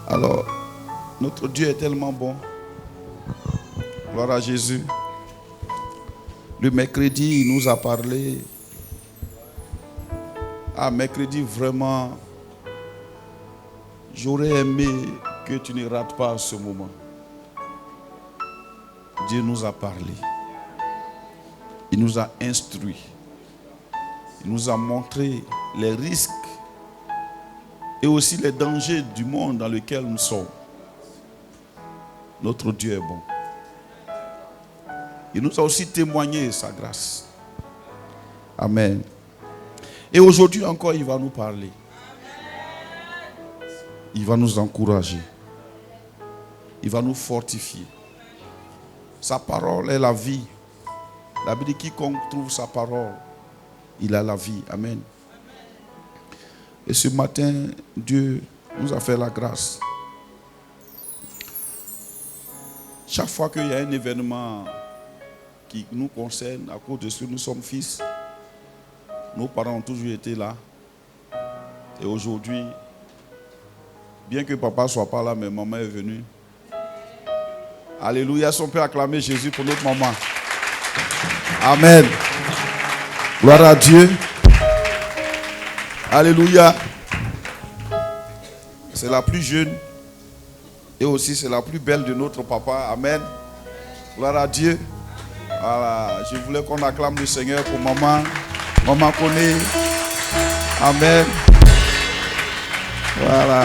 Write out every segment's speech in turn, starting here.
Alors, notre Dieu est tellement bon. Gloire à Jésus. Le mercredi, il nous a parlé. Mercredi, vraiment, j'aurais aimé que tu ne rates pas ce moment. Dieu nous a parlé. Il nous a instruits. Il nous a montré les risques et aussi les dangers du monde dans lequel nous sommes. Notre Dieu est bon. Il nous a aussi témoigné sa grâce. Amen. Et aujourd'hui encore, il va nous parler. Il va nous encourager. Il va nous fortifier. Sa parole est la vie. La Bible dit quiconque trouve sa parole, il a la vie. Amen. Et ce matin, Dieu nous a fait la grâce. Chaque fois qu'il y a un événement qui nous concerne, à cause de ce que nous sommes fils, nos parents ont toujours été là. Et aujourd'hui, bien que papa ne soit pas là, mais maman est venue. Alléluia, si on peut acclamer Jésus pour notre maman. Amen. Gloire à Dieu. Alléluia. C'est la plus jeune et aussi c'est la plus belle de notre papa. Amen. Gloire à Dieu. Voilà. Je voulais qu'on acclame le Seigneur pour maman. Maman connaît. Amen. Voilà.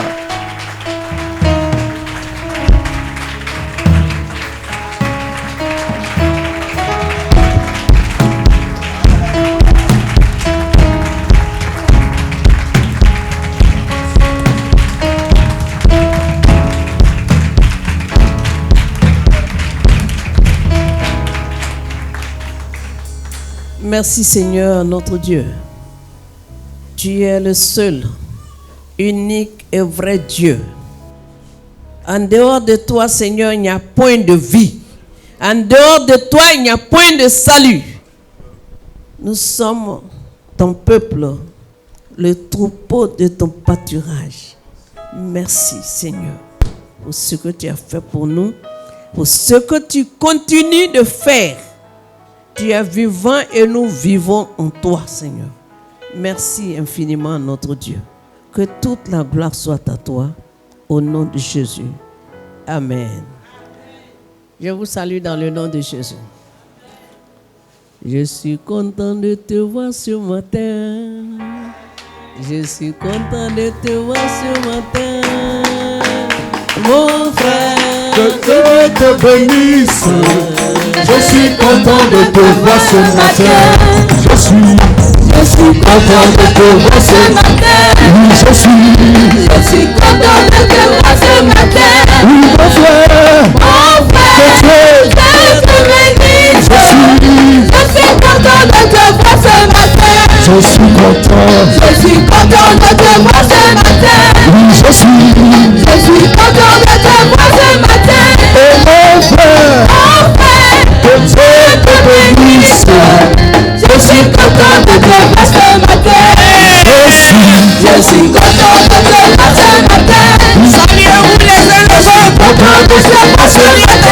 Merci Seigneur notre Dieu. Tu es le seul, unique et vrai Dieu. En dehors de toi Seigneur, il n'y a point de vie. En dehors de toi, il n'y a point de salut. Nous sommes ton peuple, le troupeau de ton pâturage. Merci Seigneur pour ce que tu as fait pour nous, pour ce que tu continues de faire. Tu es vivant et nous vivons en toi, Seigneur. Merci infiniment, notre Dieu. Que toute la gloire soit à toi, au nom de Jésus. Amen. Je vous salue dans le nom de Jésus. Je suis content de te voir ce matin. Je suis content de te voir ce matin. Mon frère, que Dieu te bénisse. Je suis content de te voir ce matin. Je suis content de te voir ce matin. Oui, je suis content de te voir ce matin. Oui, mon frère, que Dieu te bénisse. Je suis content de te voir ce matin. Je suis content de te voir ce matin. Oui, je suis content de te voir ce matin. Et mon frère, que Dieu te bénisse. Je suis content de te voir ce matin. Je suis content de te voir ce matin. Saluez-vous les uns les autres. Content de te voir ce matin.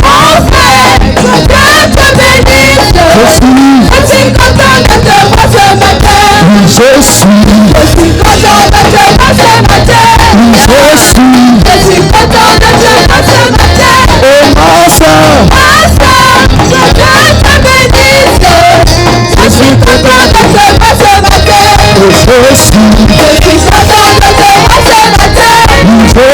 Mon frère, que Dieu te bénisse. Je suis content de te voir ce matin. Je suis content de te voir ce matin. Je suis content de te voir ce matin. Et ma soeur, que Dieu te bénisse. Je suis content de te voir ce matin. Je suis content de te voir ce matin. Je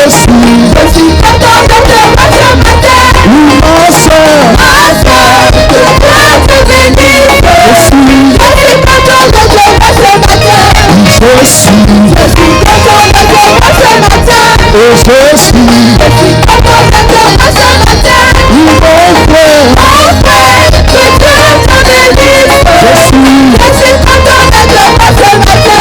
suis content de te voir ce matin. Ma soeur, que Dieu te bénisse. Je suis content de te voir ce matin. Je suis content de te voir ce matin. Je suis content de te voir ce matin. Mon frère, que Dieu te bénisse. Je suis content de te voir ce matin.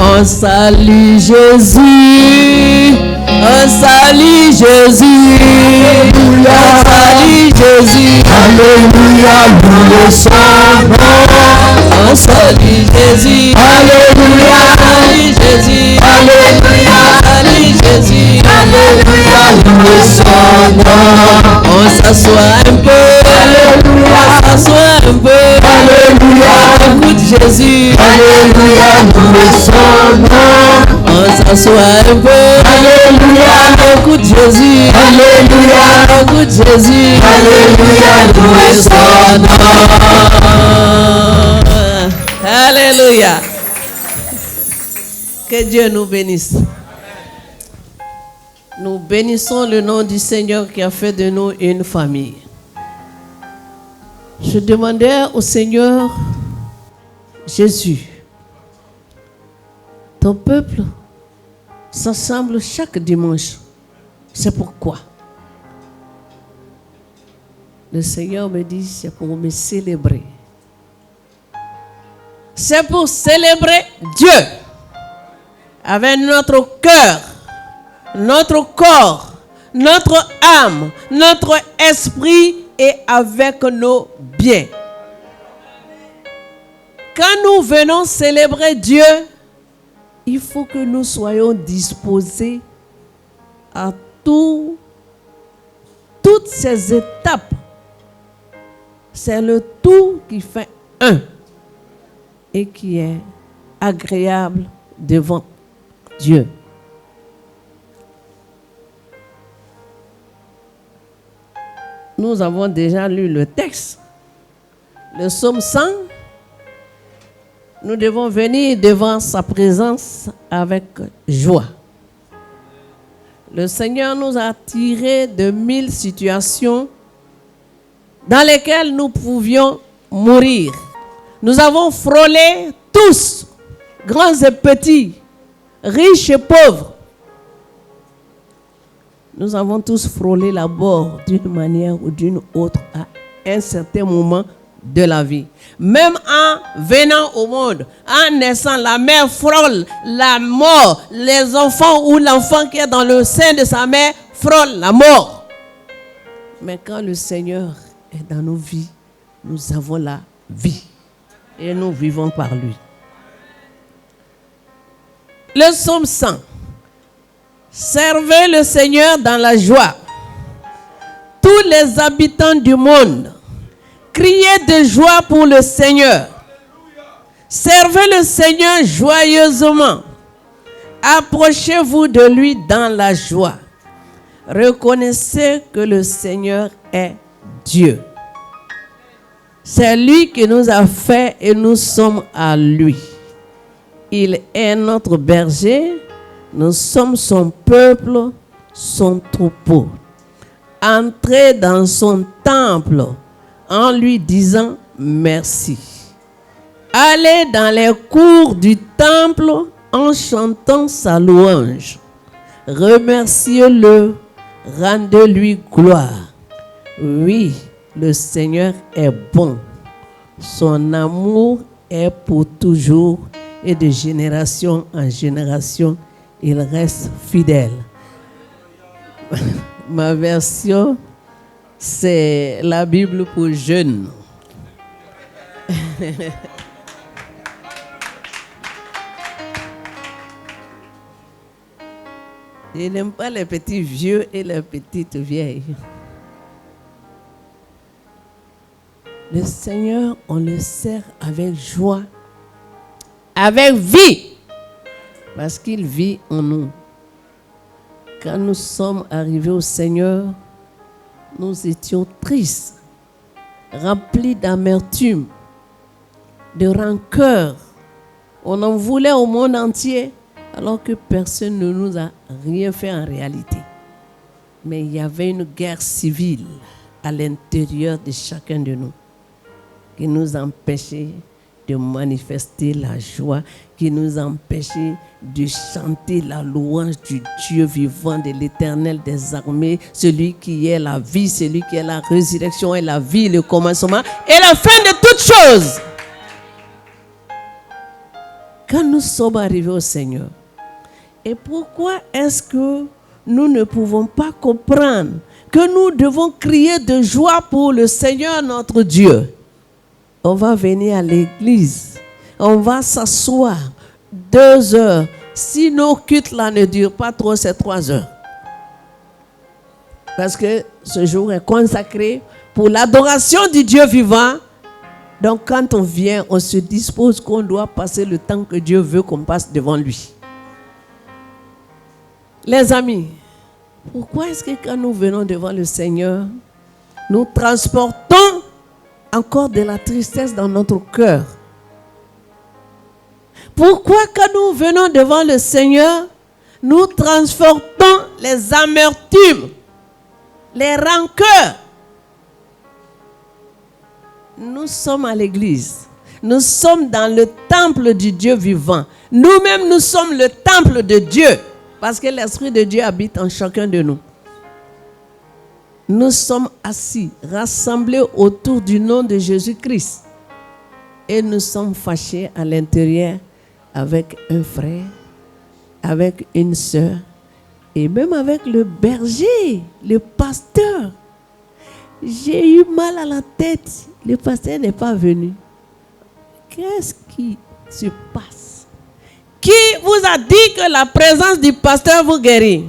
On salue Jésus, On salue Jésus. Alléluia. On salue Jésus. Alléluia, loué son nom. On salue Jésus. Alléluia. Salue Jésus. Alléluia. Salue Jésus. Alléluia, loué son nom. On s'assoit un peu. Alléluia. On s'assoit un peu. Alléluia. On écoute Jésus. Alléluia, loué son nom. On s'assoit un peu. Alléluia. On écoute Jésus. Alléluia. On écoute Jésus. Alléluia, loué son nom. Alléluia. Que Dieu nous bénisse. Nous bénissons le nom du Seigneur qui a fait de nous une famille. Je demandais au Seigneur, Jésus, ton peuple s'assemble chaque dimanche. C'est pourquoi? Le Seigneur me dit, c'est pour me célébrer. C'est pour célébrer Dieu avec notre cœur, notre corps, notre âme, notre esprit et avec nos biens. Quand nous venons célébrer Dieu, il faut que nous soyons disposés à toutes ces étapes. C'est le tout qui fait un et qui est agréable devant Dieu. Nous avons déjà lu le texte, le psaume 100. Nous devons venir devant sa présence avec joie. Le Seigneur nous a tirés de 1000 situations dans lesquelles nous pouvions mourir. Nous avons frôlé tous, grands et petits, riches et pauvres. Nous avons tous frôlé la mort d'une manière ou d'une autre à un certain moment de la vie. Même en venant au monde, en naissant, la mère frôle la mort. Les enfants ou l'enfant qui est dans le sein de sa mère frôle la mort. Mais quand le Seigneur est dans nos vies, nous avons la vie. Et nous vivons par lui. Le psaume 100. Servez le Seigneur dans la joie. Tous les habitants du monde, criez de joie pour le Seigneur. Servez le Seigneur joyeusement. Approchez-vous de lui dans la joie. Reconnaissez que le Seigneur est Dieu. C'est lui qui nous a fait et nous sommes à lui. Il est notre berger. Nous sommes son peuple, son troupeau. Entrez dans son temple en lui disant merci. Allez dans les cours du temple en chantant sa louange. Remerciez-le, rendez-lui gloire. Oui, le Seigneur est bon. Son amour est pour toujours et de génération en génération. Il reste fidèle. Ma version, c'est la Bible pour jeunes. Je n'aime pas les petits vieux et les petites vieilles. Le Seigneur, on le sert avec joie, avec vie. Parce qu'il vit en nous. Quand nous sommes arrivés au Seigneur, nous étions tristes, remplis d'amertume, de rancœur. On en voulait au monde entier, alors que personne ne nous a rien fait en réalité. Mais il y avait une guerre civile à l'intérieur de chacun de nous qui nous empêchait de manifester la joie, qui nous empêchait de chanter la louange du Dieu vivant, de l'Éternel des armées, celui qui est la vie, celui qui est la résurrection et la vie, le commencement et la fin de toutes choses. Quand nous sommes arrivés au Seigneur, et pourquoi est-ce que nous ne pouvons pas comprendre que nous devons crier de joie pour le Seigneur notre Dieu. On va venir à l'église, on va s'asseoir 2 heures. Si nos cultes là ne durent pas trop, c'est 3 heures. Parce que ce jour est consacré pour l'adoration du Dieu vivant. Donc quand on vient, on se dispose qu'on doit passer le temps que Dieu veut qu'on passe devant lui. Les amis, pourquoi est-ce que quand nous venons devant le Seigneur, nous transportons encore de la tristesse dans notre cœur? Pourquoi quand nous venons devant le Seigneur, nous transportons les amertumes, les rancœurs? Nous sommes à l'église. Nous sommes dans le temple du Dieu vivant. Nous-mêmes, nous sommes le temple de Dieu. Parce que l'Esprit de Dieu habite en chacun de nous. Nous sommes assis, rassemblés autour du nom de Jésus-Christ. Et nous sommes fâchés à l'intérieur avec un frère, avec une sœur, et même avec le berger, le pasteur. J'ai eu mal à la tête. Le pasteur n'est pas venu. Qu'est-ce qui se passe? Qui vous a dit que la présence du pasteur vous guérit?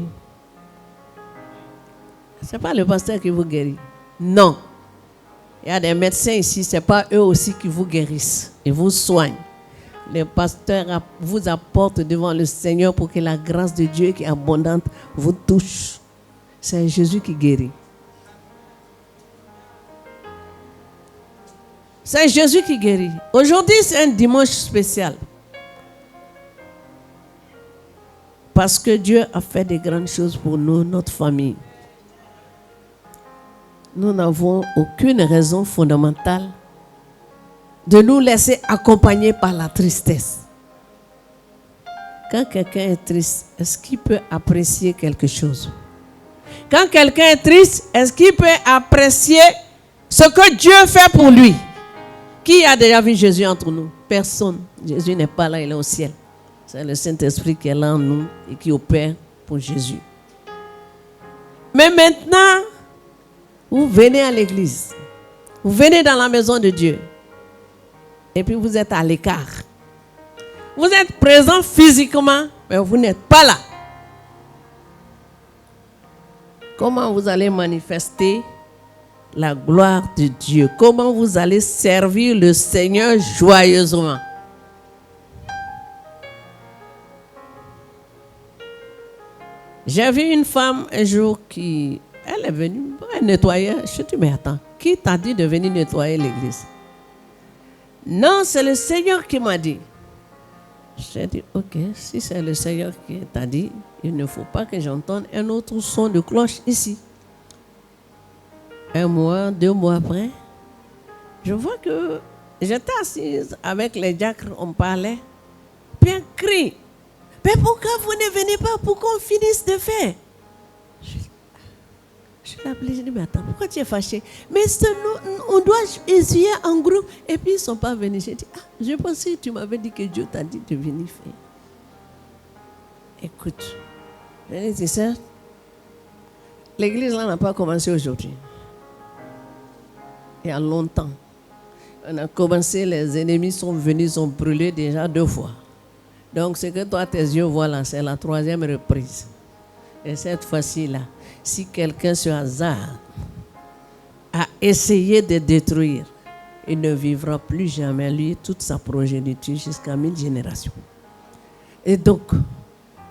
Ce n'est pas le pasteur qui vous guérit. Non. Il y a des médecins ici, ce n'est pas eux aussi qui vous guérissent. Ils vous soignent. Le pasteur vous apporte devant le Seigneur pour que la grâce de Dieu qui est abondante vous touche. C'est Jésus qui guérit. C'est Jésus qui guérit. Aujourd'hui, c'est un dimanche spécial. Parce que Dieu a fait de grandes choses pour nous, notre famille. Nous n'avons aucune raison fondamentale de nous laisser accompagner par la tristesse. Quand quelqu'un est triste, est-ce qu'il peut apprécier quelque chose? Quand quelqu'un est triste, est-ce qu'il peut apprécier ce que Dieu fait pour lui? Qui a déjà vu Jésus entre nous? Personne. Jésus n'est pas là, il est au ciel. C'est le Saint-Esprit qui est là en nous et qui opère pour Jésus. Mais maintenant, vous venez à l'église. Vous venez dans la maison de Dieu. Et puis vous êtes à l'écart. Vous êtes présent physiquement, mais vous n'êtes pas là. Comment vous allez manifester la gloire de Dieu? Comment vous allez servir le Seigneur joyeusement? J'ai vu une femme un jour qui... Elle est venue, elle nettoyait. Je te dis, mais attends, qui t'a dit de venir nettoyer l'église? Non, c'est le Seigneur qui m'a dit. J'ai dit, ok, si c'est le Seigneur qui t'a dit, il ne faut pas que j'entende un autre son de cloche ici. 1 mois, 2 mois après, je vois que j'étais assise avec les diacres, on parlait, puis un cri. Mais pourquoi vous ne venez pas pour qu'on finisse de faire? Je l'ai appelé, je dis, mais attends, pourquoi tu es fâché? Mais on doit essayer en groupe. Et puis ils ne sont pas venus. J'ai dit, je pensais que tu m'avais dit que Dieu t'a dit de venir faire. Écoute, je lui ai dit, ça, l'église là n'a pas commencé aujourd'hui. Il y a longtemps. On a commencé, les ennemis sont venus, sont brûlés déjà 2 fois. Donc ce que toi, tes yeux voient là, c'est la 3e reprise. Et cette fois-ci là, si quelqu'un sur hasard a essayé de détruire, il ne vivra plus jamais, lui, toute sa progéniture jusqu'à 1000 générations. Et donc,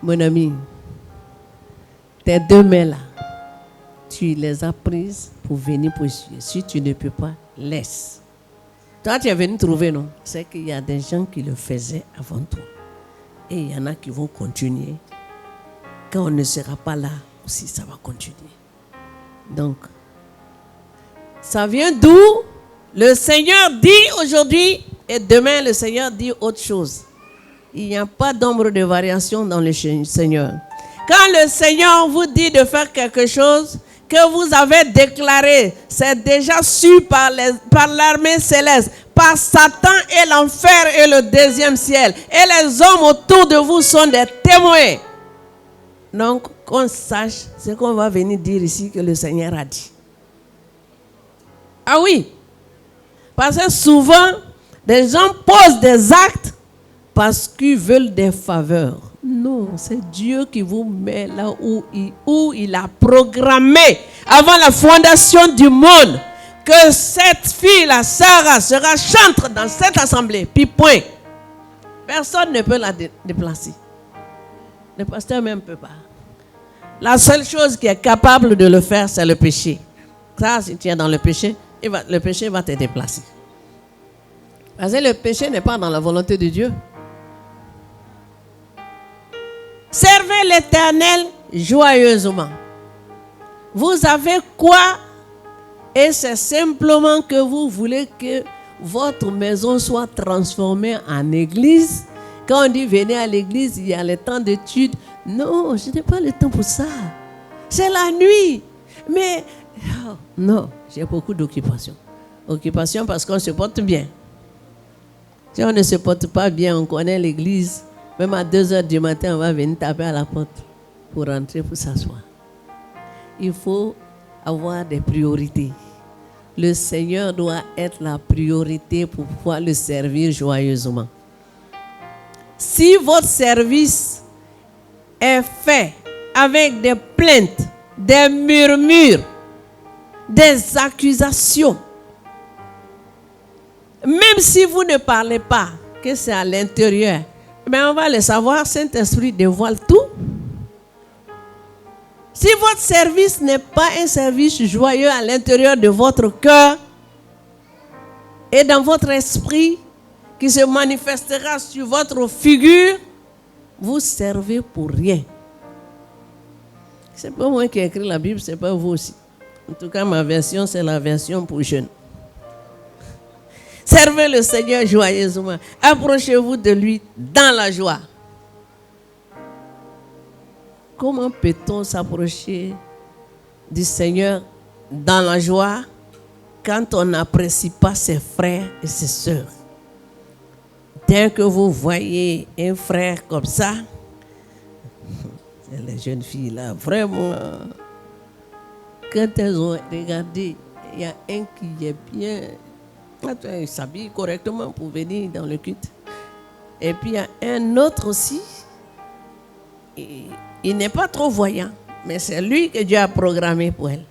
mon ami, tes 2 mains là, tu les as prises pour venir pour Dieu. Si tu ne peux pas, laisse. Toi, tu es venu trouver, non? C'est qu'il y a des gens qui le faisaient avant toi. Et il y en a qui vont continuer. Quand on ne sera pas là, aussi ça va continuer. Donc, ça vient d'où? Le Seigneur dit aujourd'hui et demain le Seigneur dit autre chose. Il n'y a pas d'ombre de variation dans le Seigneur. Quand le Seigneur vous dit de faire quelque chose que vous avez déclaré, c'est déjà su par l'armée céleste, par Satan et l'enfer et le 2e ciel. Et les hommes autour de vous sont des témoins. Donc, qu'on sache ce qu'on va venir dire ici que le Seigneur a dit. Ah oui, parce que souvent, des gens posent des actes parce qu'ils veulent des faveurs. Non, c'est Dieu qui vous met là où il a programmé avant la fondation du monde que cette fille-là, Sarah, sera chantre dans cette assemblée. Puis point. Personne ne peut la déplacer. Le pasteur même ne peut pas. La seule chose qui est capable de le faire, c'est le péché. Ça, si tu es dans le péché, le péché va te déplacer. Parce que le péché n'est pas dans la volonté de Dieu. Servez l'Éternel joyeusement. Vous avez quoi? Et c'est simplement que vous voulez que votre maison soit transformée en église. Quand on dit venez à l'église, il y a le temps d'études. Non, je n'ai pas le temps pour ça. C'est la nuit. Mais non, j'ai beaucoup d'occupations. Occupation parce qu'on se porte bien. Si on ne se porte pas bien, on connaît l'église. Même à 2h du matin, on va venir taper à la porte pour rentrer, pour s'asseoir. Il faut avoir des priorités. Le Seigneur doit être la priorité pour pouvoir le servir joyeusement. Si votre service est fait avec des plaintes, des murmures, des accusations, même si vous ne parlez pas, que c'est à l'intérieur, mais on va le savoir, Saint-Esprit dévoile tout. Si votre service n'est pas un service joyeux à l'intérieur de votre cœur et dans votre esprit, qui se manifestera sur votre figure, vous servez pour rien. C'est pas moi qui ai écrit la Bible, c'est pas vous aussi. En tout cas, ma version, c'est la version pour jeunes. Servez le Seigneur joyeusement. Approchez-vous de lui dans la joie. Comment peut-on s'approcher du Seigneur dans la joie quand on n'apprécie pas ses frères et ses sœurs? Dès que vous voyez un frère comme ça, les jeunes filles là, vraiment, quand elles ont regardé, il y a un qui est bien, il s'habille correctement pour venir dans le culte. Et puis il y a un autre aussi, il n'est pas trop voyant, mais c'est lui que Dieu a programmé pour elle.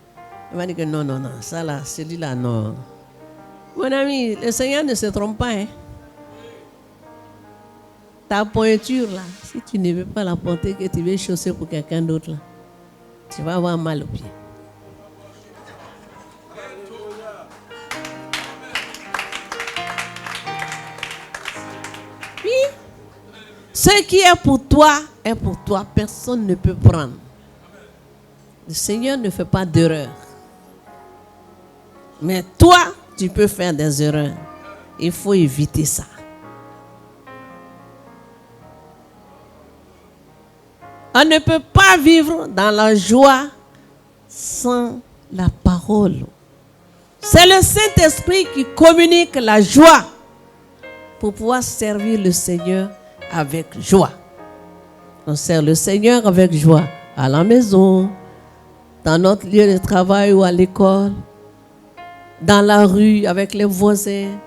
Il m'a dit que non, ça là, celui-là, non. Mon ami, le Seigneur ne se trompe pas, hein. Ta pointure là, si tu ne veux pas la porter, que tu veux chausser pour quelqu'un d'autre là, tu vas avoir mal au pied. Puis, ce qui est pour toi, personne ne peut prendre. Le Seigneur ne fait pas d'erreur. Mais toi, tu peux faire des erreurs. Il faut éviter ça. On ne peut pas vivre dans la joie sans la parole. C'est le Saint-Esprit qui communique la joie pour pouvoir servir le Seigneur avec joie. On sert le Seigneur avec joie à la maison, dans notre lieu de travail ou à l'école, dans la rue avec les voisins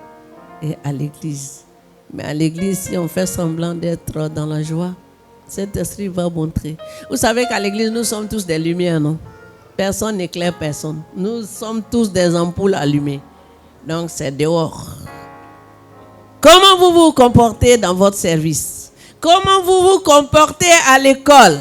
et à l'église. Mais à l'église, si on fait semblant d'être dans la joie, cet esprit va montrer. Vous savez qu'à l'église, nous sommes tous des lumières, non? Personne n'éclaire personne. Nous sommes tous des ampoules allumées. Donc, c'est dehors. Comment vous vous comportez dans votre service? Comment vous vous comportez à l'école?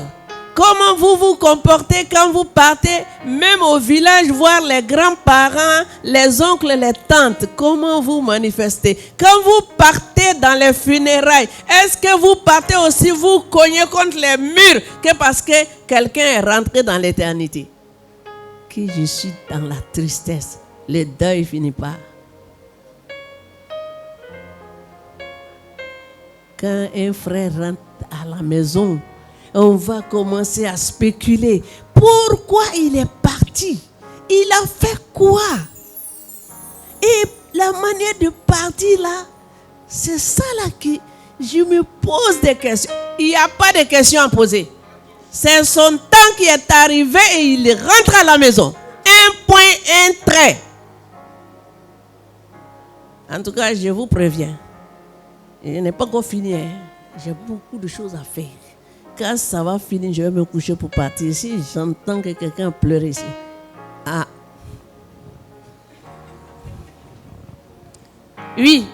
Comment vous vous comportez quand vous partez même au village voir les grands-parents, les oncles, les tantes? Comment vous manifestez? Quand vous partez dans les funérailles, est-ce que vous partez aussi vous cogner contre les murs que parce que quelqu'un est rentré dans l'éternité? Que je suis dans la tristesse, le deuil finit pas. Quand un frère rentre à la maison, on va commencer à spéculer. Pourquoi il est parti? Il a fait quoi? Et la manière de partir là, c'est ça là que je me pose des questions. Il n'y a pas de questions à poser. C'est son temps qui est arrivé et il rentre à la maison. Un point, un trait. En tout cas, je vous préviens. Je n'ai pas encore fini. J'ai beaucoup de choses à faire. Quand ça va finir, je vais me coucher pour partir. Si j'entends que quelqu'un pleure ici. Ah. Oui.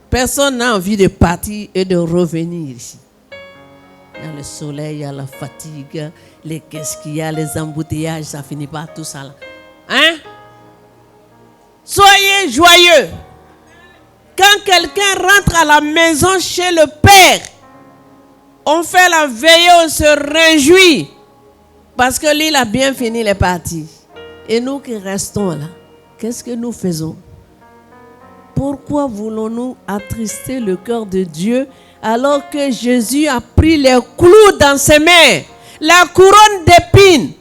Personne n'a envie de partir et de revenir ici. Il y a le soleil, il y a la fatigue, les qu'est-ce qu'il y a, les embouteillages, ça finit pas tout ça là. Hein? Soyez joyeux. Quand quelqu'un rentre à la maison chez le Père, on fait la veillée, on se réjouit. Parce que lui, il a bien fini les parties. Et nous qui restons là, qu'est-ce que nous faisons? Pourquoi voulons-nous attrister le cœur de Dieu alors que Jésus a pris les clous dans ses mains, la couronne d'épines,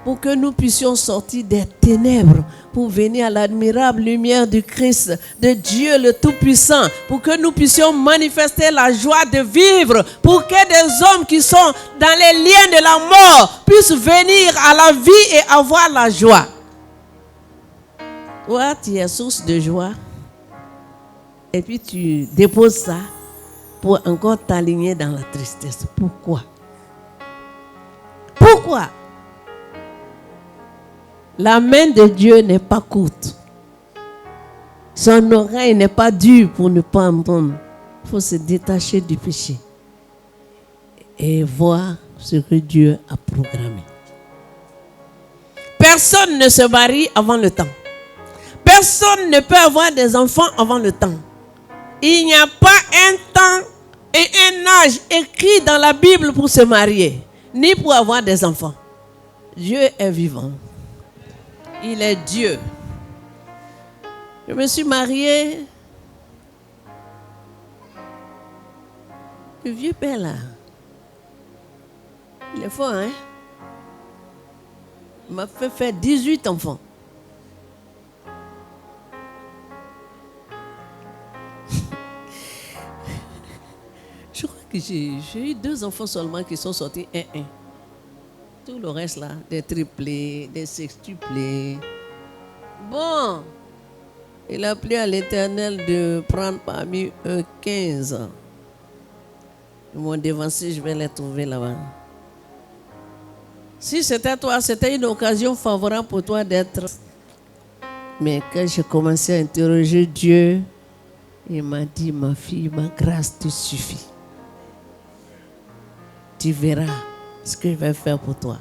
pour que nous puissions sortir des ténèbres, pour venir à l'admirable lumière du Christ, de Dieu le Tout-Puissant, pour que nous puissions manifester la joie de vivre, pour que des hommes qui sont dans les liens de la mort puissent venir à la vie et avoir la joie. Toi, tu es source de joie. Et puis tu déposes ça pour encore t'aligner dans la tristesse. Pourquoi? Pourquoi? La main de Dieu n'est pas courte. Son oreille n'est pas dure pour ne pas entendre. Il faut se détacher du péché et voir ce que Dieu a programmé. Personne ne se marie avant le temps. Personne ne peut avoir des enfants avant le temps. Il n'y a pas un temps et un âge écrit dans la Bible pour se marier, ni pour avoir des enfants. Dieu est vivant. Il est Dieu. Je me suis mariée. Le vieux père là, il est fort, hein? Il m'a fait faire 18 enfants. Je crois que j'ai eu 2 enfants seulement qui sont sortis 1-1. Tout le reste là, des triplés, des sextuplés. Bon, il a plu à l'Éternel de prendre parmi eux 15 ans. Ils m'ont dévancé, je vais les trouver là-bas. Si c'était toi, c'était une occasion favorable pour toi d'être. Mais quand j'ai commencé à interroger Dieu, il m'a dit, ma fille, ma grâce te suffit. Tu verras ce que je vais faire pour toi.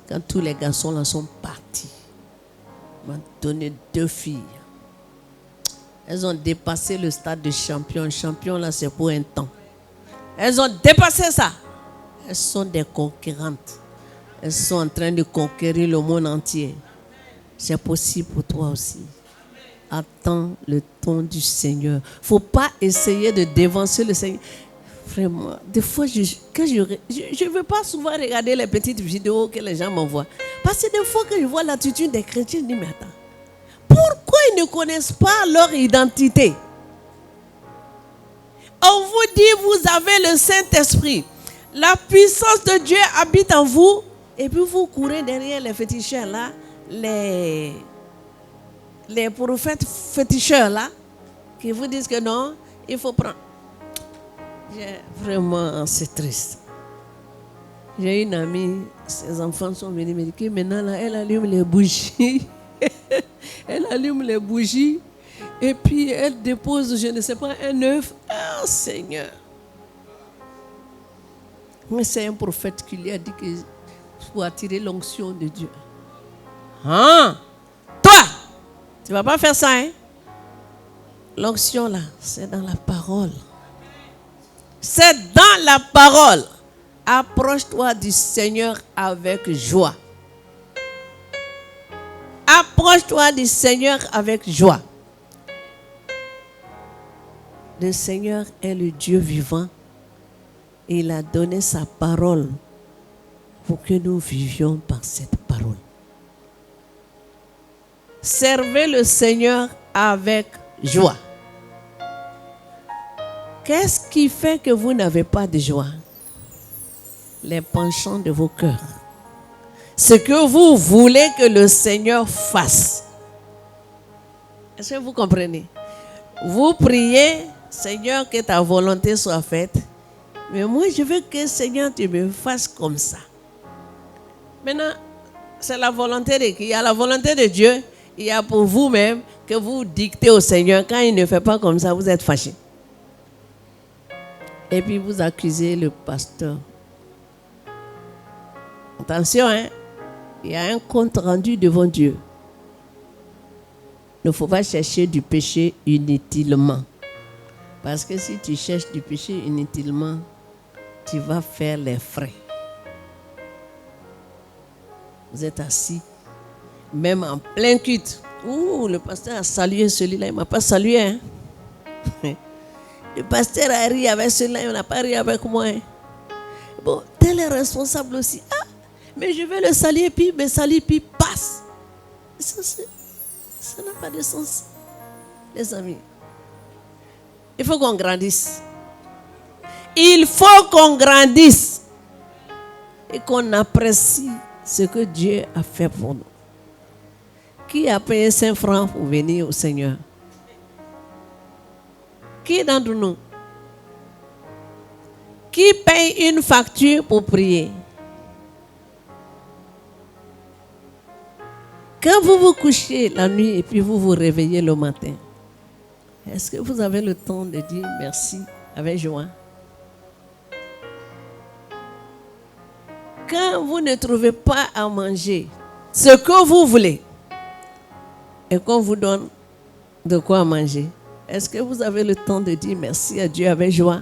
Quand tous les garçons là sont partis, il m'a donné 2 filles. Elles ont dépassé le stade de champion. Champion là, c'est pour un temps. Elles ont dépassé ça. Elles sont des conquérantes. Elles sont en train de conquérir le monde entier. C'est possible pour toi aussi. Attends le temps du Seigneur. Il ne faut pas essayer de dévancer le Seigneur. Vraiment, des fois, je ne veux pas souvent regarder les petites vidéos que les gens m'envoient. Parce que des fois que je vois l'attitude des chrétiens, je dis, mais attends, pourquoi ils ne connaissent pas leur identité? On vous dit, vous avez le Saint-Esprit. La puissance de Dieu habite en vous. Et puis vous courez derrière les féticheurs là, les prophètes féticheurs là, qui vous disent que non, il faut prendre. Vraiment, c'est triste. J'ai une amie, ses enfants sont venus me dire que maintenant là, elle allume les bougies. Elle allume les bougies et puis elle dépose, je ne sais pas, un œuf. Oh Seigneur. Mais c'est un prophète qui lui a dit que pour attirer l'onction de Dieu. Hein? Toi, tu ne vas pas faire ça, hein? L'onction là, c'est dans la parole. C'est dans la parole. Approche-toi du Seigneur avec joie. Approche-toi du Seigneur avec joie. Le Seigneur est le Dieu vivant. Il a donné sa parole pour que nous vivions par cette parole. Servez le Seigneur avec joie. Qu'est-ce qui fait que vous n'avez pas de joie? Les penchants de vos cœurs. Ce que vous voulez que le Seigneur fasse. Est-ce que vous comprenez? Vous priez, Seigneur, que ta volonté soit faite. Mais moi, je veux que, Seigneur, tu me fasses comme ça. Maintenant, c'est la volonté de qui? Il y a la volonté de Dieu. Il y a pour vous-même que vous dictez au Seigneur. Quand il ne fait pas comme ça, vous êtes fâché. Et puis vous accusez le pasteur. Attention, hein? Il y a un compte rendu devant Dieu. Il ne faut pas chercher du péché inutilement. Parce que si tu cherches du péché inutilement, tu vas faire les frais. Vous êtes assis, même en plein culte. Ouh, le pasteur a salué celui-là, il ne m'a pas salué. Hein? Le pasteur a ri avec celui-là, il n'a pas ri avec moi. Hein? Bon, tel est responsable aussi. Ah, mais je vais le saluer, puis me saluer, puis passe. Ça n'a pas de sens, les amis. Il faut qu'on grandisse. Il faut qu'on grandisse. Et qu'on apprécie ce que Dieu a fait pour nous. Qui a payé 5 francs pour venir au Seigneur? Qui d'entre nous? Qui paye une facture pour prier? Quand vous vous couchez la nuit et puis vous vous réveillez le matin, est-ce que vous avez le temps de dire merci avec joie? Quand vous ne trouvez pas à manger ce que vous voulez et qu'on vous donne de quoi manger, est-ce que vous avez le temps de dire merci à Dieu avec joie?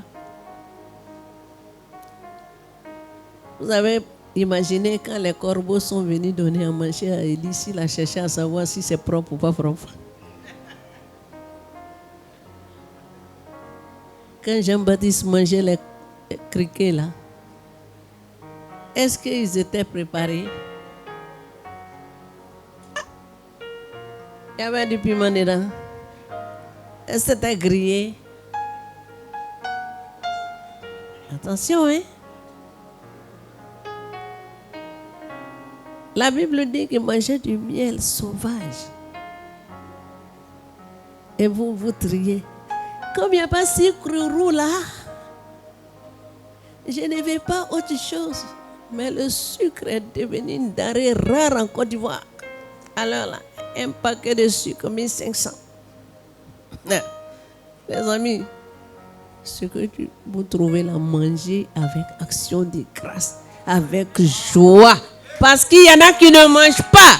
Vous avez imaginé quand les corbeaux sont venus donner à manger à Élie, s'il a cherché à savoir si c'est propre ou pas propre? Quand Jean-Baptiste mangeait les criquets là, est-ce qu'ils étaient préparés? Il y avait du piment dedans. Est-ce que c'était grillé? Attention, hein? La Bible dit qu'ils mangeaient du miel sauvage. Et vous, vous triez. Comme il n'y a pas si roux là, je ne veux pas autre chose. Mais le sucre est devenu une denrée rare en Côte d'Ivoire. Alors là, un paquet de sucre, 1500. Les amis, ce que vous trouvez là, manger avec action de grâce, avec joie. Parce qu'il y en a qui ne mangent pas.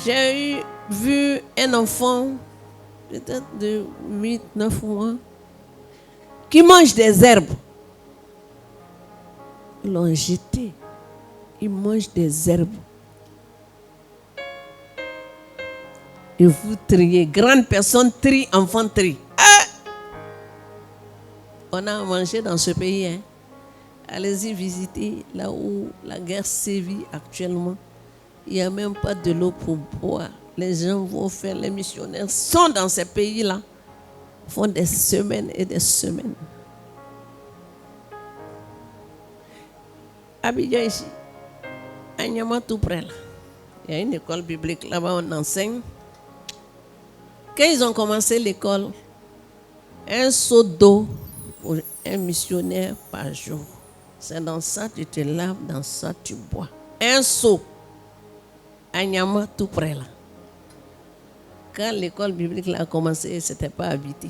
J'ai vu un enfant, peut-être de 8-9 mois, qui mange des herbes. Ils l'ont jeté. Ils mangent des herbes. Et vous triez. Grande personne trie, enfant trie. Ah! On a mangé dans ce pays. Hein? Allez-y visiter là où la guerre sévit actuellement. Il n'y a même pas de l'eau pour boire. Les gens vont faire, les missionnaires sont dans ces pays-là. Font des semaines et des semaines. Abidjan ici, à Niama tout près là. Il y a une école biblique là-bas, on enseigne. Quand ils ont commencé l'école, un seau d'eau pour un missionnaire par jour. C'est dans ça tu te laves, dans ça tu bois. Un seau à Niama tout près là. Quand l'école biblique là a commencé, ce n'était pas habité.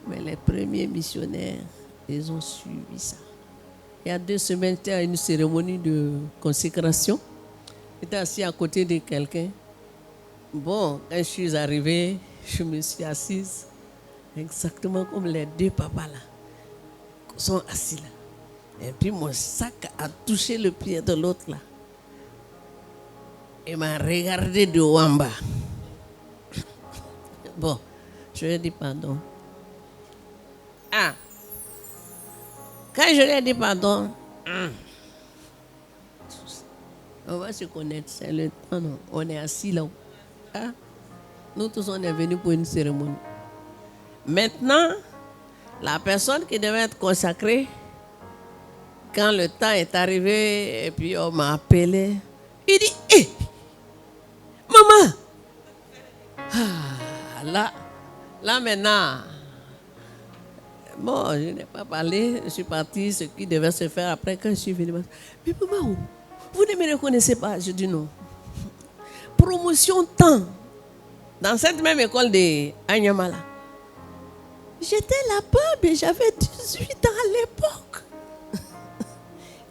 Mais les premiers missionnaires, ils ont suivi ça. Il y a 2 semaines, j'étais à une cérémonie de consécration. J'étais assis à côté de quelqu'un. Bon, quand je suis arrivée, je me suis assise exactement comme les 2 papas là sont assis là. Et puis mon sac a touché le pied de l'autre là. Il m'a regardé de haut en bas. Bon, je lui ai dit pardon. Ah, quand je lui ai dit pardon, on va se connaître, c'est le temps, non? On est assis là. Ah, Nous tous, on est venus pour une cérémonie. Maintenant, la personne qui devait être consacrée, quand le temps est arrivé, et puis on m'a appelé, il dit, hé, maman, là maintenant, bon, je n'ai pas parlé, je suis parti, ce qui devait se faire après quand je suis venu. Mais maman, vous ne me reconnaissez pas? Je dis non. Promotion temps. Dans cette même école de Anyamala. J'étais là-bas, mais j'avais 18 ans à l'époque.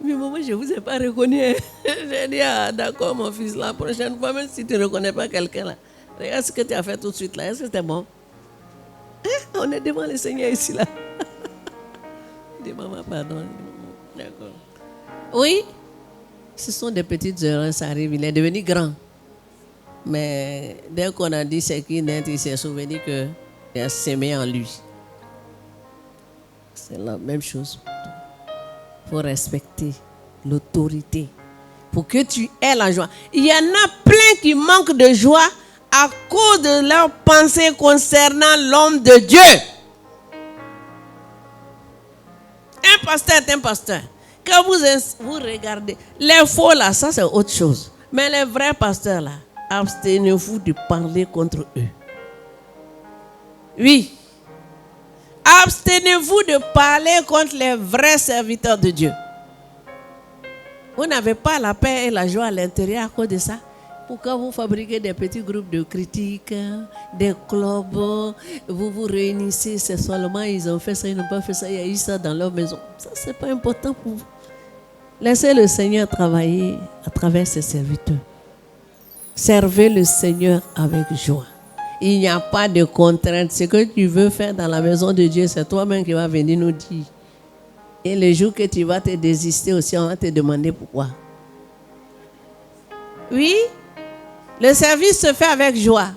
Mais maman, je ne vous ai pas reconnu. J'ai dit, ah, d'accord, mon fils, la prochaine fois, même si tu ne reconnais pas quelqu'un là, regarde ce que tu as fait tout de suite là. Est-ce que c'était bon? Hein? On est devant le Seigneur ici là. Je dis, maman, pardon. D'accord. Oui, ce sont des petites erreurs, ça arrive. Il est devenu grand. Mais dès qu'on a dit c'est qui net, il s'est souvenu qu'il a sémé en lui. C'est la même chose. Il faut respecter l'autorité pour que tu aies la joie. Il y en a plein qui manquent de joie à cause de leurs pensées concernant l'homme de Dieu. Un pasteur est un pasteur. Quand vous regardez, les faux là, ça c'est autre chose. Mais les vrais pasteurs là, abstenez-vous de parler contre eux. Oui. Abstenez-vous de parler contre les vrais serviteurs de Dieu. Vous n'avez pas la paix et la joie à l'intérieur à cause de ça. Pourquoi vous fabriquez des petits groupes de critiques, des clubs, vous vous réunissez, c'est seulement ils ont fait ça, ils n'ont pas fait ça, il y a eu ça dans leur maison. Ça, ce n'est pas important pour vous. Laissez le Seigneur travailler à travers ses serviteurs. Servez le Seigneur avec joie. Il n'y a pas de contrainte. Ce que tu veux faire dans la maison de Dieu, c'est toi-même qui vas venir nous dire. Et le jour que tu vas te désister aussi, on va te demander pourquoi. Oui, le service se fait avec joie.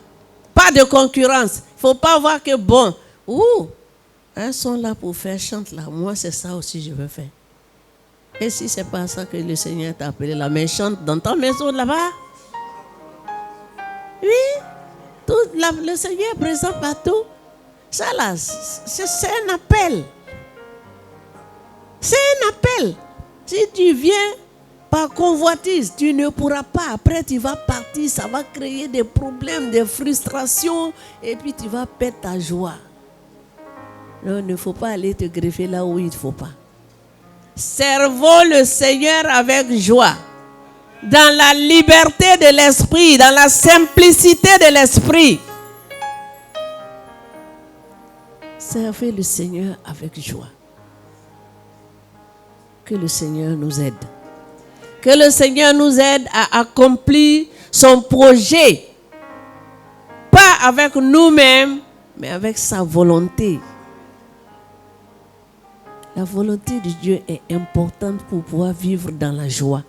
Pas de concurrence. Il ne faut pas voir que bon, elles sont là pour faire chante là. Moi, c'est ça aussi que je veux faire. Et si ce n'est pas ça que le Seigneur t'a appelé là, mais chante dans ta maison là-bas. Oui, le Seigneur est présent partout. Ça là, c'est un appel. C'est un appel. Si tu viens par convoitise, tu ne pourras pas. Après, tu vas partir, ça va créer des problèmes, des frustrations, et puis tu vas perdre ta joie. Non, il ne faut pas aller te greffer là où il ne faut pas. Servons le Seigneur avec joie. Dans la liberté de l'esprit, dans la simplicité de l'esprit. Servez le Seigneur avec joie. Que le Seigneur nous aide. Que le Seigneur nous aide à accomplir son projet. Pas avec nous-mêmes, mais avec sa volonté. La volonté de Dieu est importante pour pouvoir vivre dans la joie.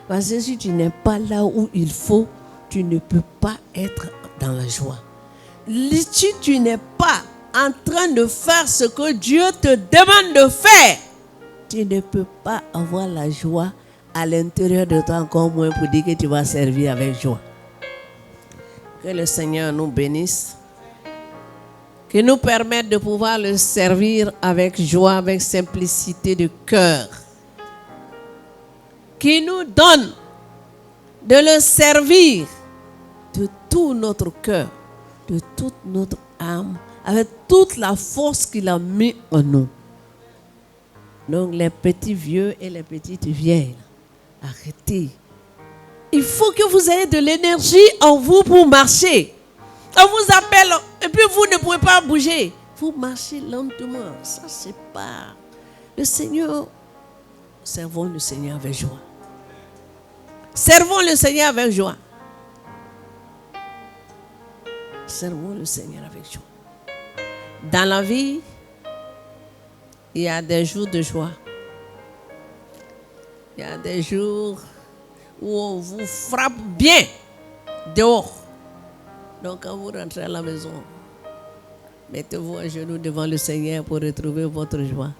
Parce que si tu n'es pas là où il faut, tu ne peux pas être dans la joie. Si tu n'es pas en train de faire ce que Dieu te demande de faire, tu ne peux pas avoir la joie à l'intérieur de toi, encore moins pour dire que tu vas servir avec joie. Que le Seigneur nous bénisse, qu'il nous permette de pouvoir le servir avec joie, avec simplicité de cœur. Qui nous donne de le servir de tout notre cœur, de toute notre âme, avec toute la force qu'il a mis en nous. Donc les petits vieux et les petites vieilles, arrêtez. Il faut que vous ayez de l'énergie en vous pour marcher. On vous appelle et puis vous ne pouvez pas bouger. Vous marchez lentement. Ça, c'est pas... Le Seigneur, servons le Seigneur avec joie. Servons le Seigneur avec joie. Servons le Seigneur avec joie. Dans la vie, il y a des jours de joie. Il y a des jours où on vous frappe bien dehors. Donc quand vous rentrez à la maison, mettez-vous à genoux devant le Seigneur pour retrouver votre joie.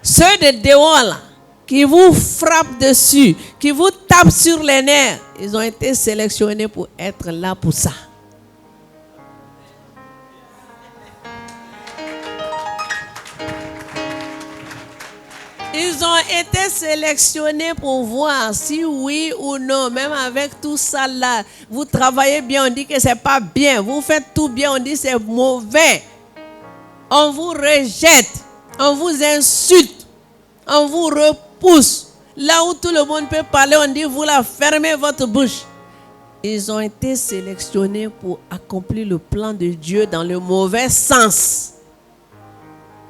Ceux de dehors là, qui vous frappent dessus, qui vous tapent sur les nerfs, ils ont été sélectionnés pour être là pour ça. Ils ont été sélectionnés pour voir si oui ou non, même avec tout ça là, vous travaillez bien, on dit que c'est pas bien, vous faites tout bien, on dit que c'est mauvais. On vous rejette, on vous insulte, on vous repousse. Là où tout le monde peut parler, on dit vous la fermez votre bouche. Ils ont été sélectionnés pour accomplir le plan de Dieu dans le mauvais sens.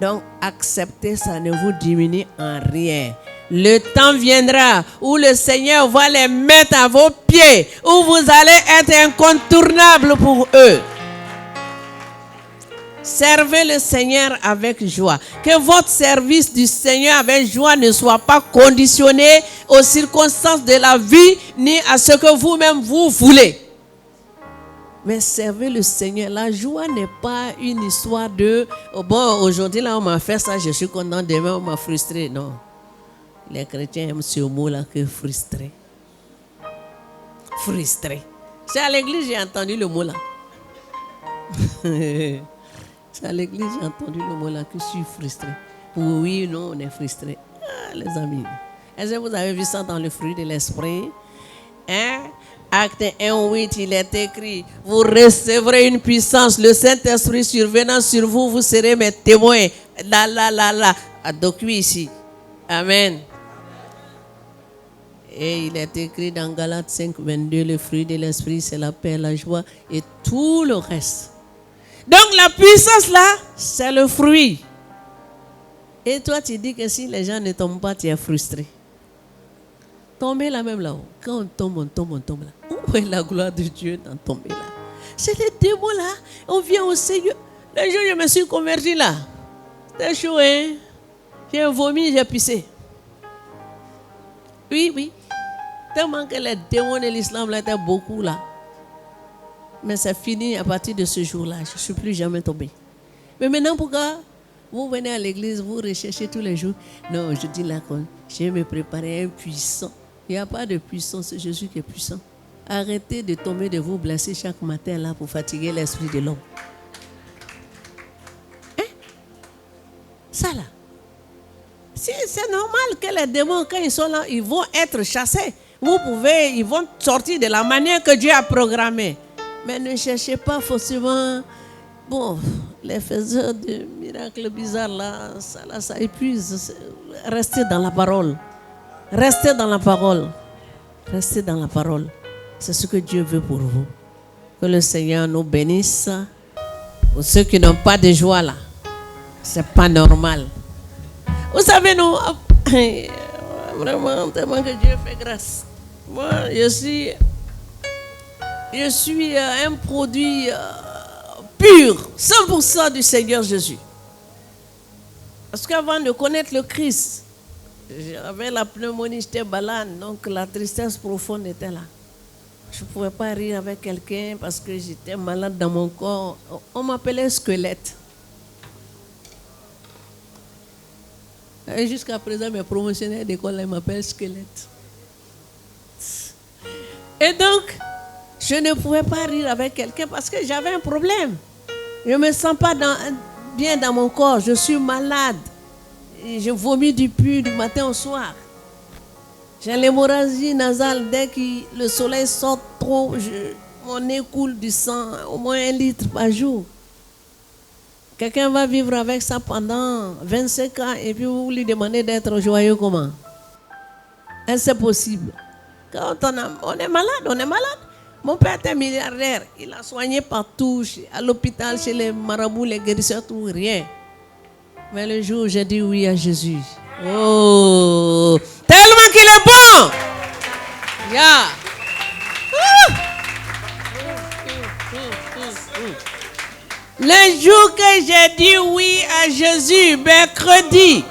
Donc, acceptez, ça ne vous diminue en rien. Le temps viendra où le Seigneur va les mettre à vos pieds, où vous allez être incontournable pour eux. Servez le Seigneur avec joie. Que votre service du Seigneur avec joie ne soit pas conditionné aux circonstances de la vie, ni à ce que vous-même vous voulez. Mais servez le Seigneur. La joie n'est pas une histoire de bon, aujourd'hui là on m'a fait ça, je suis content, demain on m'a frustré. Non. Les chrétiens aiment ce mot-là que frustré. Frustré. C'est à l'église j'ai entendu le mot là. C'est à l'église j'ai entendu le mot là que je suis frustré. Oui, non, on est frustré. Ah, les amis. Est-ce que vous avez vu ça dans le fruit de l'esprit? Hein? Acte 1:8, il est écrit, vous recevrez une puissance, le Saint-Esprit survenant sur vous, vous serez mes témoins. Là. Donc oui, ici. Amen. Et il est écrit dans Galates 5:22, le fruit de l'Esprit, c'est la paix, la joie et tout le reste. Donc la puissance là, c'est le fruit. Et toi, tu dis que si les gens ne tombent pas, tu es frustré. Tomber là même là-haut. Quand on tombe là. Où est la gloire de Dieu dans tomber là? C'est les démons là. On vient au Seigneur. Le jour où je me suis converti là, c'était chaud, hein? J'ai vomi, j'ai pissé. Oui. Tellement que les démons de l'islam là étaient beaucoup là. Mais c'est fini à partir de ce jour-là. Je ne suis plus jamais tombé. Mais maintenant, pourquoi vous venez à l'église, vous recherchez tous les jours? Non, je dis là, je vais me préparer un puissant. Il n'y a pas de puissant, c'est Jésus qui est puissant. Arrêtez de tomber de vous blesser chaque matin là pour fatiguer l'esprit de l'homme. Hein? Ça là. C'est normal que les démons, quand ils sont là, ils vont être chassés. Ils vont sortir de la manière que Dieu a programmée. Mais ne cherchez pas forcément, les faiseurs de miracles bizarres là, ça épuise. Restez dans la parole. Restez dans la parole. Restez dans la parole. C'est ce que Dieu veut pour vous. Que le Seigneur nous bénisse. Pour ceux qui n'ont pas de joie là, c'est pas normal. Vous savez, nous, vraiment, tellement que Dieu fait grâce. Moi, je suis un produit pur, 100% du Seigneur Jésus. Parce qu'avant de connaître le Christ, j'avais la pneumonie, j'étais malade, donc la tristesse profonde était là. Je ne pouvais pas rire avec quelqu'un parce que j'étais malade dans mon corps. On m'appelait squelette. Et jusqu'à présent, mes promotionnaires d'école m'appellent squelette. Et donc, je ne pouvais pas rire avec quelqu'un parce que j'avais un problème. Je ne me sens pas bien dans mon corps. Je suis malade. Et je vomis du pus du matin au soir. J'ai l'hémorragie nasale. Dès que le soleil sort trop, mon nez coule du sang, au moins 1 litre par jour. Quelqu'un va vivre avec ça pendant 25 ans et puis vous lui demandez d'être joyeux comment? Est-ce que c'est possible? Quand on est malade. Mon père était milliardaire. Il a soigné partout, à l'hôpital, chez les marabouts, les guérisseurs, tout, rien. Mais le jour où j'ai dit oui à Jésus, oh, tellement qu'il est bon! Yeah. Le jour que j'ai dit oui à Jésus, mercredi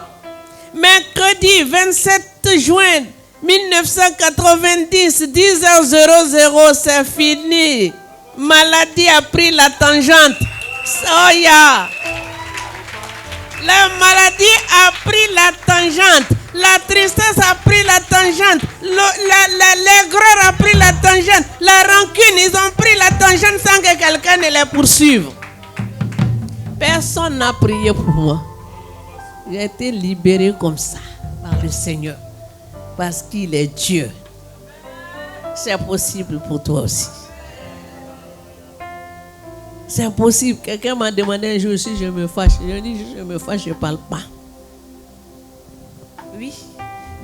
27 juin 1990, 10h00, c'est fini. Maladie a pris la tangente. Oh yeah. La maladie a pris la tangente. La tristesse a pris la tangente. L'aigreur a pris la tangente. La rancune, ils ont pris la tangente sans que quelqu'un ne les poursuive. Personne n'a prié pour moi. J'ai été libéré comme ça. par le Seigneur. Parce qu'il est Dieu. C'est possible pour toi aussi. C'est impossible. Quelqu'un m'a demandé un jour si je me fâche. Je dis, je me fâche, je ne parle pas. Oui.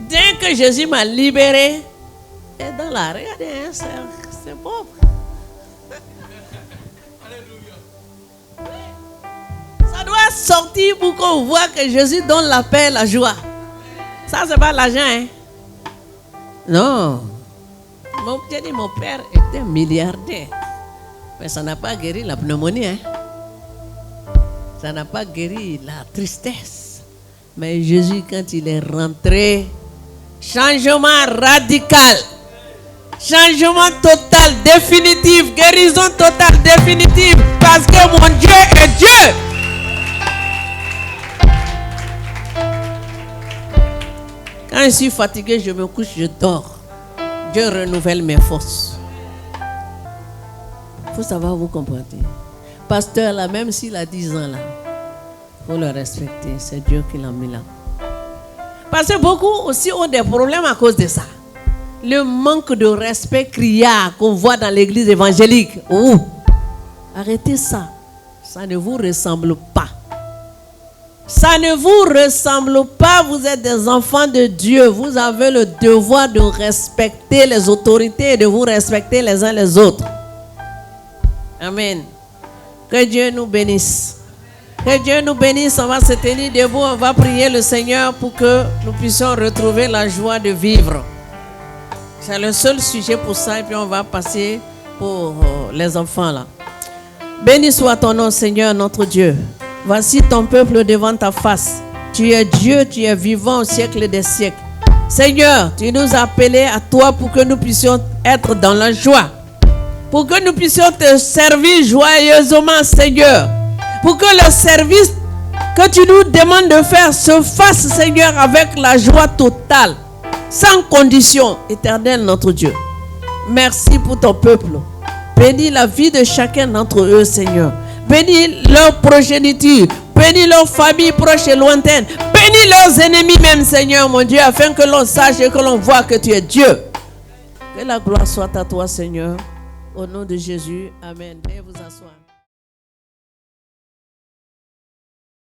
Dès que Jésus m'a libéré, et dans la regardez, hein, c'est pauvre. Ça doit sortir pour qu'on voit que Jésus donne la paix et la joie. Ça, c'est pas l'argent, hein. Non. Mon père était milliardaire. Mais ça n'a pas guéri la pneumonie. Hein? Ça n'a pas guéri la tristesse. Mais Jésus, quand il est rentré, changement radical. Changement total, définitif. Guérison totale, définitive. Parce que mon Dieu est Dieu. Quand je suis fatigué, je me couche, je dors. Dieu renouvelle mes forces. Il faut savoir, vous comprenez. Pasteur, là, même s'il a 10 ans, là, il faut le respecter. C'est Dieu qui l'a mis là. Parce que beaucoup aussi ont des problèmes à cause de ça. Le manque de respect criard qu'on voit dans l'église évangélique. Oh, arrêtez ça. Ça ne vous ressemble pas. Ça ne vous ressemble pas. Vous êtes des enfants de Dieu. Vous avez le devoir de respecter les autorités et de vous respecter les uns les autres. Amen. Que Dieu nous bénisse. Que Dieu nous bénisse. On va se tenir debout. On va prier le Seigneur pour que nous puissions retrouver la joie de vivre. C'est le seul sujet pour ça. Et puis on va passer pour les enfants là. Béni soit ton nom, Seigneur, notre Dieu. Voici ton peuple devant ta face. Tu es Dieu, tu es vivant au siècle des siècles. Seigneur, tu nous as appelés à toi pour que nous puissions être dans la joie. Pour que nous puissions te servir joyeusement, Seigneur. Pour que le service que tu nous demandes de faire se fasse, Seigneur, avec la joie totale, sans condition, éternel notre Dieu. Merci pour ton peuple. Bénis la vie de chacun d'entre eux, Seigneur. Bénis leur progéniture. Bénis leurs familles proches et lointaines. Bénis leurs ennemis même, Seigneur, mon Dieu, afin que l'on sache et que l'on voit que tu es Dieu. Que la gloire soit à toi, Seigneur. Au nom de Jésus, amen. Veuillez vous asseoir.